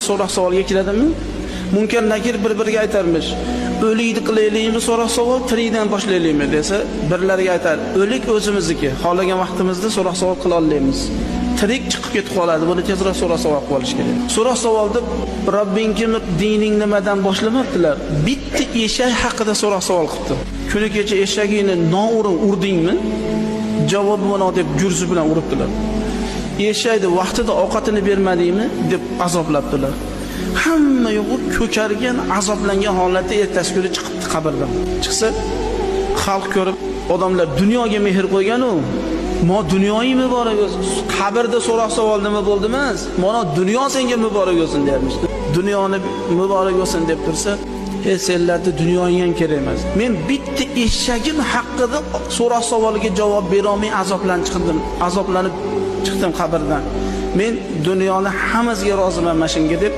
so'roq savolga keladimi? Munkar nakir bir-biriga aytarmish. O'likni qilaylikmi so'roq savol, tirikdan boshlaylikmi desa, birlariga aytar, o'lik o'zimizniki, xohlagan vaqtimizda so'roq savol qila olamiz. Tirik chiqib ketib qoladi, buni tezroq so'roq savol qilib olish kerak. So'roq savolni Robbing kim, dining nimadan boshlamabdilar. Bitta eshak haqida so'roq savol qildi. Kuni kecha eshagingni noo'rin urdingmi? Javob mana deb gurzi bilan uribdilar. Eshakni vaqtida ovqatini bermadingmi deb azoblabdilar. Hamma yo'q ko'kargan, azoblangan holatda ertasi kuni chiqibdi qabrdan. Chiqsa, xalq ko'rib, odamlar dunyoga mehr qo'ygan-u, "Mo dunyoyi muborak bo'lsin. Qabrda so'roq savol nima bo'ldi emas, mana dunyo senga muborak bo'lsin" dermish. Dunyoni muborak bo'lsin deb tursa, senlarda dunyoing ham kerak emas. Men bitta eshagim haqida so'roq savoliga javob bera olmay azoblanib chiqdim qabrdan. Men dunyoni hammasiga roziman mashinaga deb